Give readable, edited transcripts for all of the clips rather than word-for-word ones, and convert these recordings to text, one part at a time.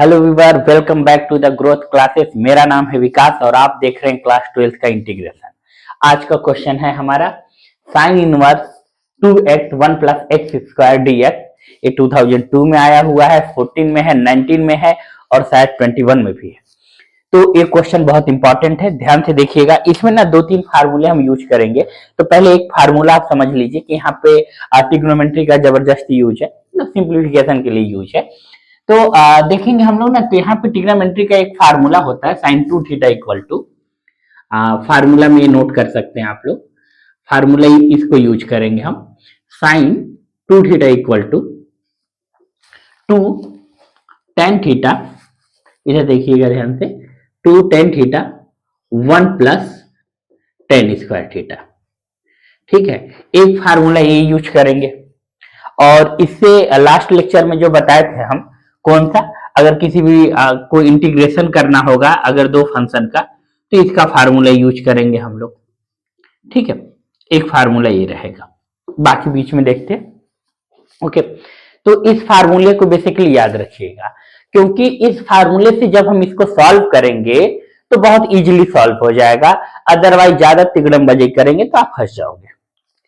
Hello viewer, welcome back to the growth classes. मेरा नाम है विकास और आप देख रहे हैं क्लास 12 का इंटीग्रेशन। आज का क्वेश्चन है हमारा sine inverse 2x 1 plus x square dx। ये 2002 में आया हुआ है, 14 में है, 19 में है और शायद 21 में भी है। तो ये क्वेश्चन बहुत इंपॉर्टेंट है, ध्यान से देखिएगा। इसमें ना दो तीन फार्मूले हम यूज करेंगे। तो पहले एक फार्मूला आप समझ लीजिए कि यहाँ पे ट्रिग्नोमेट्री का जबरदस्त यूज है, सिंप्लीफिकेशन के लिए यूज है। तो देखेंगे हम लोग ना, तो यहाँ पे ट्रिग्नोमेट्री का एक फार्मूला होता है sine 2 theta equal to, formula में ये नोट कर सकते हैं आप लोग। फार्मूला इसको यूज करेंगे हम, sine 2 theta equal to 2 tan theta, इधर देखिएगा ध्यान से, 2 tan theta 1 plus tan square theta. ठीक है, एक फार्मूला ये यूज करेंगे। और इससे लास्ट लेक्चर में जो बताए थे हम, कौन सा, अगर किसी भी कोई इंटीग्रेशन करना होगा अगर दो फंक्शन का, तो इसका फार्मूला यूज करेंगे हम लोग। ठीक है, एक फार्मूला ये रहेगा, बाकी बीच में देखते हैं। ओके, तो इस फार्मूले को बेसिकली याद रखिएगा, क्योंकि इस फार्मूले से जब हम इसको सॉल्व करेंगे तो बहुत इजीली सॉल्व हो जाएगा। अदरवाइज ज्यादा तिगड़मबाजी करेंगे तो आप फंस जाओगे,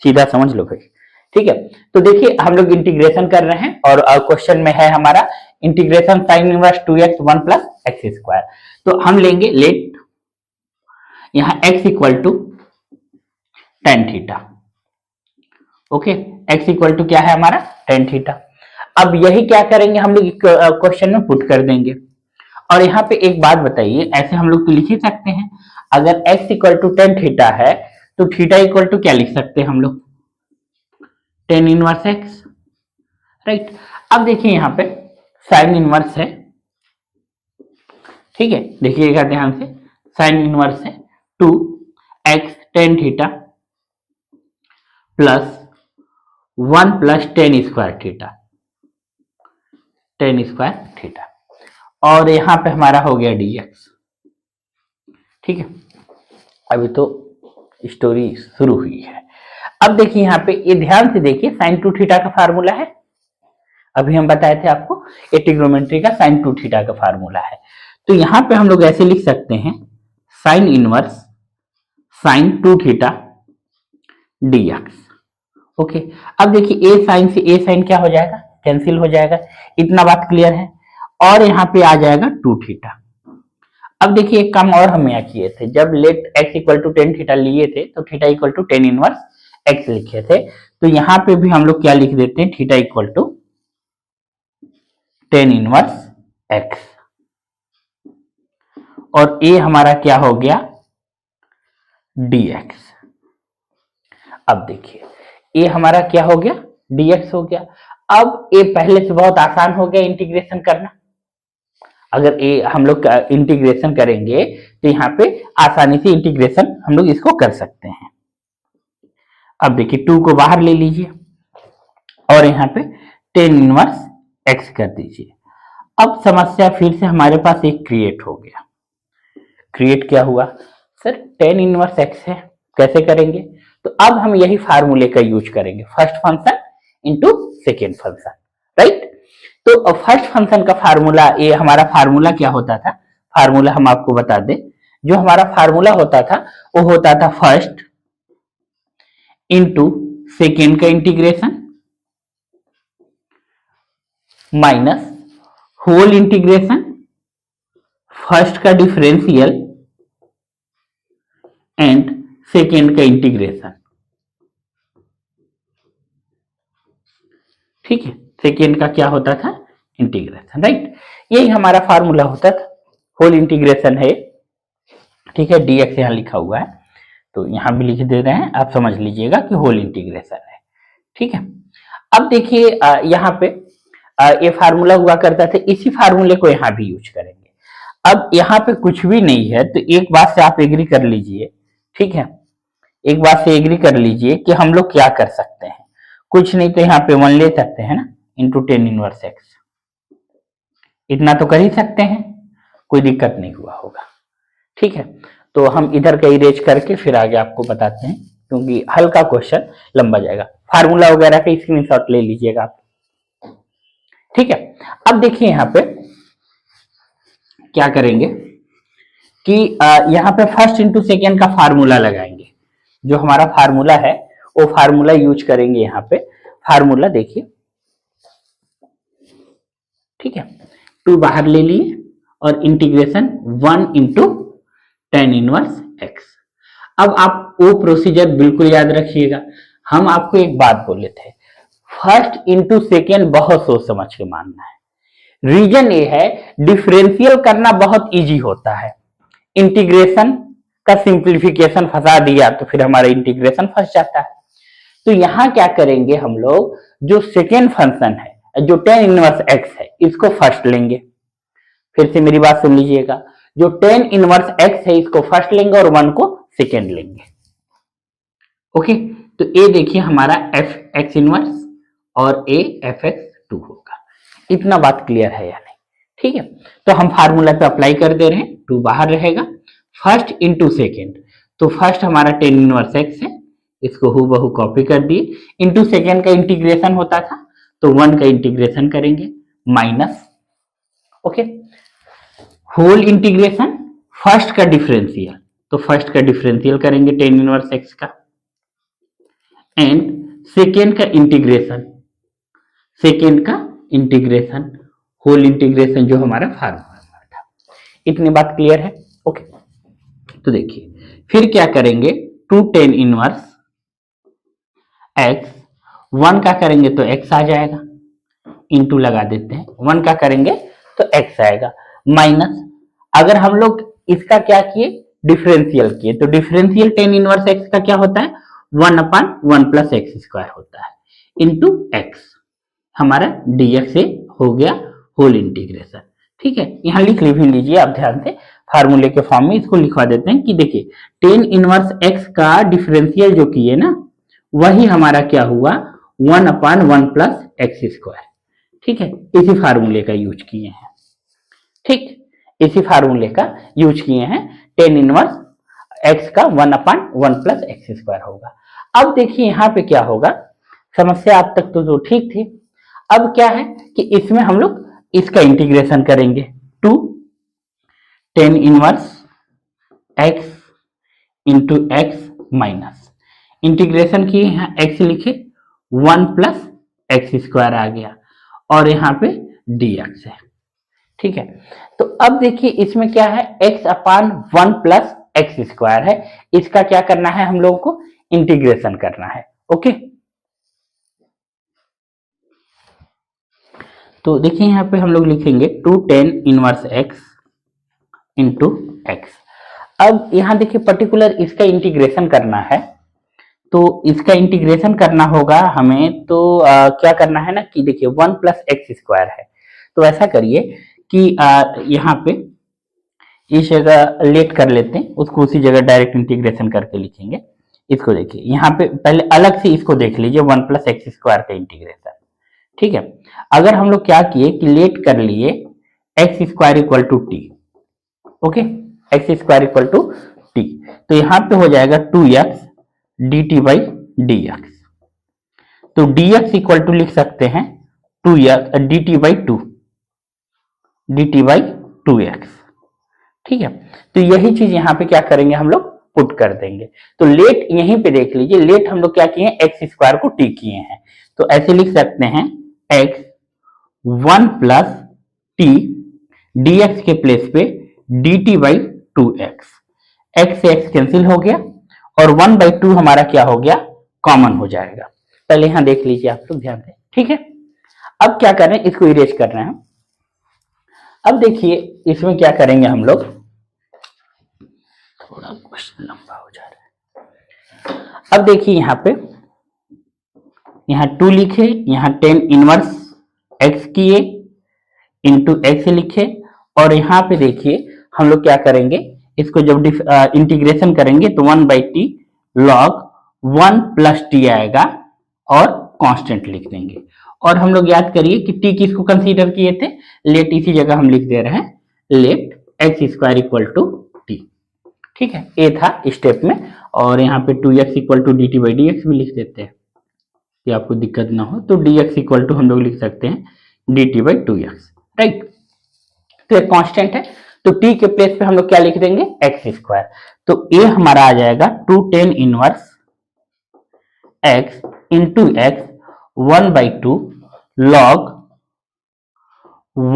सीधा समझ लो भाई। ठीक है, तो देखिए हम लोग इंटीग्रेशन कर रहे हैं और क्वेश्चन में है हमारा integration sine inverse 2x 1 plus x square. तो हम लेंगे लेट यहां x equal to tan theta. Okay, x equal to क्या है हमारा, tan थीटा। अब यही क्या करेंगे हम लोग क्वेश्चन में पुट कर देंगे। और यहाँ पे एक बात बताइए, ऐसे हम लोग तो लिख ही सकते हैं, अगर x equal to tan theta है तो थीटा इक्वल टू क्या लिख सकते हैं हम लोग, tan इनवर्स x, राइट। अब देखिए यहाँ पे साइन इनवर्स है, ठीक है, देखिएगा ध्यान से, साइन इनवर्स है 2x tan theta plus 1 plus tan square theta, tan square theta. और यहां पे हमारा हो गया dx। ठीक है, अभी तो स्टोरी शुरू हुई है। अब देखिए यहाँ पे, ये ध्यान से देखिए, साइन 2 थीटा का फार्मूला है, अभी हम बताए थे आपको, ये ट्रिग्नोमेट्री का साइन 2 थीटा का फार्मूला है। तो यहां पे हम लोग ऐसे लिख सकते हैं, sine inverse sine 2 theta dx। Okay, अब देखिए ए साइन से ए साइन क्या हो जाएगा, कैंसिल हो जाएगा, इतना बात क्लियर है। और यहाँ पे आ जाएगा 2 थीटा। अब देखिए एक काम और हम यहाँ किए थे, जब let x equal to tan theta लिए थे तो theta equal to tan inverse x लिखे थे। तो यहाँ पे भी हम लोग क्या लिख देते हैं, theta equal to tan inverse x। और a हमारा क्या हो गया, dx। अब देखिए ये हमारा क्या हो गया, dx हो गया। अब ये पहले से बहुत आसान हो गया इंटीग्रेशन करना। अगर ये हम लोग इंटीग्रेशन करेंगे तो यहाँ पे आसानी से इंटीग्रेशन हम लोग इसको कर सकते हैं। अब देखिए 2 को बाहर ले लीजिए और यहाँ पे tan इनवर्स x कर दीजिए। अब समस्या फिर से हमारे पास एक क्रिएट हो गया। क्रिएट क्या हुआ सर, tan इनवर्स x है, कैसे करेंगे, तो अब हम यही फार्मूले का यूज करेंगे, first function into second function, right. तो फर्स्ट फंक्शन का फार्मूला, ये हमारा फार्मूला क्या होता था, फार्मूला हम आपको बता दें, जो हमारा फार्मूला होता था वो होता था फर्स्ट इनटू सेकेंड का integration minus whole integration first का डिफरेंशियल एंड सेकेंड का इंटीग्रेशन। ठीक है, सेकेंड का क्या होता था, इंटीग्रेशन, राइट। यही हमारा फार्मूला होता था, होल इंटीग्रेशन है। ठीक है, dx यहां लिखा हुआ है तो यहां भी लिख दे रहे हैं, आप समझ लीजिएगा कि होल इंटीग्रेशन है। ठीक है, अब देखिए यहाँ पे ये फार्मूला हुआ करता था, इसी फार्मूले को यहाँ भी यूज करेंगे। अब यहाँ पे कुछ भी नहीं है तो एक बात से आप एग्री कर लीजिए, ठीक है, एक बात से एग्री कर लीजिए कि हम लोग क्या कर सकते हैं, कुछ नहीं तो यहाँ पे 1 ले सकते हैं ना, इंटू tan इनवर्स x, इतना तो कर ही सकते हैं, कोई दिक्कत नहीं हुआ होगा। ठीक है, तो हम इधर का इरेज करके फिर आगे आपको बताते हैं, क्योंकि हल्का क्वेश्चन लंबा जाएगा। फार्मूला वगैरह का स्क्रीनशॉट ले लीजिएगा आप। ठीक है, अब देखिए यहाँ पे क्या करेंगे कि यहाँ पे फर्स्ट इंटू सेकेंड का फार्मूला लगाएंगे। जो हमारा फार्मूला है वो फार्मूला यूज करेंगे। यहाँ पे फार्मूला देखिए, ठीक है, 2 बाहर ले लिए और integration 1 into ten inverse x. अब आप वो प्रोसीजर बिल्कुल याद रखिएगा। हम आपको एक बात बोले थे, फर्स्ट इंटू सेकेंड बहुत सोच समझ के मानना है। रीजन ये है, डिफरेंशियल करना बहुत इजी होता है, इंटीग्रेशन का सिंप्लीफिकेशन फंसा दिया तो फिर हमारा इंटीग्रेशन फंस जाता है। तो यहां क्या करेंगे हम लोग, जो सेकेंड फंक्शन है जो टेन इनवर्स एक्स है इसको फर्स्ट लेंगे। फिर से मेरी बात सुन लीजिएगा, जो टेन इनवर्स एक्स है इसको फर्स्ट लेंगे और 1 को सेकेंड लेंगे। ओके, तो ए देखिए हमारा एफ एक्स इनवर्स और ए एफ एक्स 2 होगा। इतना बात क्लियर है या नहीं? ठीक है, तो हम फार्मूला पे अप्लाई कर दे रहे हैं, 2 बाहर रहेगा, फर्स्ट इंटू सेकेंड। तो फर्स्ट हमारा टेन इनवर्स एक्स है, इसको हूबहू कॉपी कर दिए, इंटू सेकेंड का इंटीग्रेशन होता था तो 1 का इंटीग्रेशन करेंगे minus, okay, whole integration first का डिफरेंशियल, तो फर्स्ट का डिफरेंशियल करेंगे टेन इनवर्स एक्स का, एंड सेकेंड का इंटीग्रेशन, सेकेंड का इंटीग्रेशन, होल इंटीग्रेशन जो हमारा फार्मूला था। इतनी बात क्लियर है? ओके, तो देखिए फिर क्या करेंगे, 2 टेन इनवर्स एक्स, 1 का करेंगे तो x आ जाएगा, इंटू लगा देते हैं, 1 का करेंगे तो x आएगा, माइनस अगर हम लोग इसका क्या किए, डिफरेंशियल किए, तो डिफरेंशियल टेन इनवर्स x का क्या होता है, 1/1 प्लस एक्स स्क्वायर होता है, इंटू x, हमारा dx से हो गया होल इंटीग्रेशन। ठीक है, यहां लिख भी लीजिए आप ध्यान से, फार्मूले के फॉर्म में इसको लिखवा देते हैं कि देखिए टेन इनवर्स x का डिफरेंशियल जो किए ना वही हमारा क्या हुआ, 1/1 प्लस एक्स स्क्वायर। ठीक है, इसी फार्मूले का यूज किए हैं। ठीक, इसी फार्मूले का यूज किए हैं, टेन इनवर्स एक्स का 1/1 प्लस एक्स स्क्वायर होगा। अब देखिए यहां पे क्या होगा, समस्या अब तक तो ठीक थी, अब क्या है कि इसमें हम लोग इसका इंटीग्रेशन करेंगे, 2 ten inverse x into x minus, integration किए, यहाँ x लिखे, 1 प्लस एक्स स्क्वायर आ गया और यहाँ पे dx है। ठीक है, तो अब देखिए इसमें क्या है, x/1 प्लस एक्स स्क्वायर है, इसका क्या करना है हम लोगों को, इंटीग्रेशन करना है। ओके, तो देखिए यहाँ पे हम लोग लिखेंगे 2 tan inverse x into x. अब यहाँ देखिए पर्टिकुलर इसका इंटीग्रेशन करना है, तो इसका इंटीग्रेशन करना होगा हमें, तो क्या करना है ना कि देखिए 1 प्लस एक्स स्क्वायर है, तो ऐसा करिए कि यहाँ पे इस जगह लेट कर लेते हैं, उसको उसी जगह डायरेक्ट इंटीग्रेशन करके लिखेंगे। इसको देखिए यहाँ पे पहले अलग से इसको देख लीजिए, 1 प्लस एक्स स्क्वायर का इंटीग्रेशन। ठीक है, अगर हम लोग क्या किए कि लेट कर लिए x square equal to T, okay, x square equal to T, तो यहाँ पे हो जाएगा 2x dt बाई dx, तो dx इक्वल टू लिख सकते हैं 2x dt by 2, dt by 2x। ठीक है, तो यही चीज यहाँ पे क्या करेंगे हम लोग, पुट कर देंगे। तो लेट यहीं पे देख लीजिए, लेट हम लोग क्या किए हैं, एक्स स्क्वायर को टी किए हैं, तो ऐसे लिख सकते हैं x 1 प्लस टी dx के प्लेस पे dt बाई 2x, x से x कैंसिल हो गया और 1/2 हमारा क्या हो गया, कॉमन हो जाएगा। पहले यहां देख लीजिए आप लोग ध्यान से। ठीक है, अब क्या कर रहे हैं, इसको इरेज कर रहे हैं। अब देखिए इसमें क्या करेंगे हम लोग, थोड़ा क्वेश्चन लंबा हो जा रहा है। अब देखिए यहाँ पे, यहाँ 2 लिखे, यहाँ टेन इनवर्स x किए इंटू एक्स लिखे, और यहाँ पे देखिए हम लोग क्या करेंगे, इसको जब इंटीग्रेशन करेंगे तो 1/t log 1 प्लस टी आएगा और कांस्टेंट लिख देंगे। और हम लोग याद करिए कि t किसको कंसीडर किए थे, लेट, इसी जगह हम लिख दे रहे हैं let x square equal to T. ठीक है, ए था स्टेप में, और यहाँ पे 2x equal to dt by dx भी लिख देते हैं कि आपको दिक्कत ना हो, तो dx इक्वल टू हम लोग लिख सकते हैं dt बाई 2x, राइट। तो एक कांस्टेंट है तो t के प्लेस पे हम लोग क्या लिख देंगे, एक्स स्क्वायर। तो a हमारा आ जाएगा 2 tan inverse x into x 1/2 log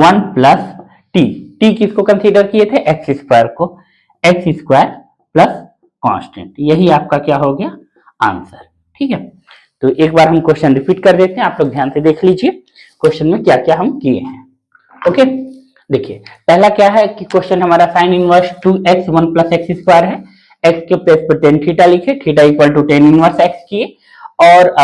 1 plus t किसको कंसीडर किए थे, एक्स स्क्वायर को, एक्स स्क्वायर प्लस कांस्टेंट। यही आपका क्या हो गया, आंसर। ठीक है, तो एक बार हम क्वेश्चन रिपीट कर देते हैं, आप लोग ध्यान से देख लीजिए क्वेश्चन में क्या क्या हम किए हैं। ओके, देखिए पहला क्या है कि क्वेश्चन हमारा sine inverse 2x 1 plus x square है, x के प्लेस पर tan थीटा लिखे, theta equal to tan inverse x किए और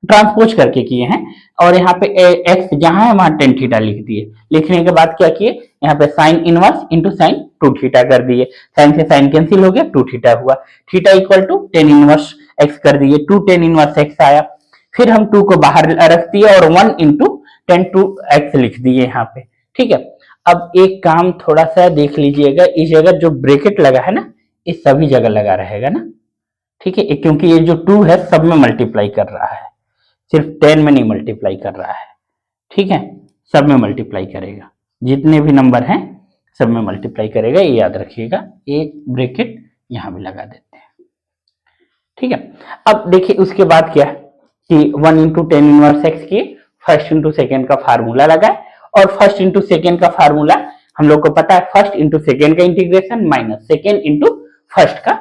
ट्रांसपोज करके किए हैं, और यहाँ पे x जहां है वहां tan थीटा लिख दिए। लिखने के बाद क्या किए, यहाँ पे sine inverse into sine 2 theta कर दिए, साइन से साइन कैंसिल हो गया, 2 थीटा हुआ, theta equal to tan inverse x कर दिए, 2 tan इनवर्स x आया। फिर हम 2 को बाहर रख दिए और 1 इंटू tan 2x लिख दिए यहाँ पे। ठीक है, अब एक काम थोड़ा सा देख लीजिएगा, इस जगह जो ब्रैकेट लगा है ना, इस सभी जगह लगा रहेगा ना। ठीक है, क्योंकि ये जो 2 है सब में मल्टीप्लाई कर रहा है, सिर्फ 10 में नहीं मल्टीप्लाई कर रहा है। ठीक है, सब में मल्टीप्लाई करेगा, जितने भी नंबर हैं सब में मल्टीप्लाई करेगा, ये याद रखिएगा। एक ब्रैकेट यहां भी लगा देते हैं। ठीक है, अब देखिए उसके बाद क्या कि 1 इंटू टेन इनवर्स एक्स की फर्स्ट इंटू सेकेंड का फार्मूला लगाए, और फर्स्ट इंटू सेकेंड का फार्मूला हम लोग को पता है, फर्स्ट इंटू सेकेंड का integration minus second into first का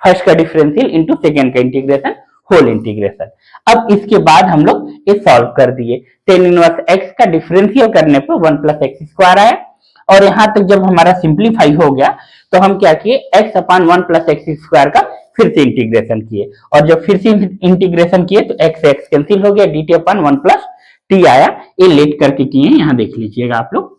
फर्स्ट का डिफरेंशियल इंटू सेकेंड का इंटीग्रेशन होल इंटीग्रेशन। अब इसके बाद हम लोग ये सॉल्व कर दिए, टेन इनवर्स एक्स का डिफरेंशियल करने पर 1 प्लस एक्स स्क्वायर आया, और यहां तक जब हमारा सिंप्लीफाई हो गया तो हम क्या किए, x अपान 1 प्लस एक्स स्क्वायर का फिर से इंटीग्रेशन किए, और जब फिर से इंटीग्रेशन किए तो x कैंसिल हो गया, dt अपान 1 प्लस टी आया। ये लेट करके किए, यहां देख लीजिएगा आप लोग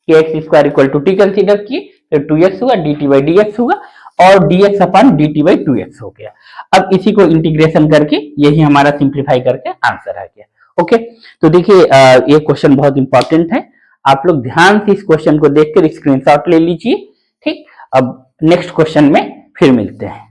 कि x square equal to T consider किए, फिर 2x हुआ, dt बाई dx हुआ, और dx upon dt by 2x हो गया। अब इसी को इंटीग्रेशन करके यही हमारा सिंप्लीफाई करके आंसर आ गया। ओके, तो देखिए ये क्वेश्चन बहुत इंपॉर्टेंट है, आप लोग ध्यान से इस क्वेश्चन को देखकर स्क्रीनशॉट ले लीजिए। ठीक, अब नेक्स्ट क्वेश्चन में फिर मिलते हैं।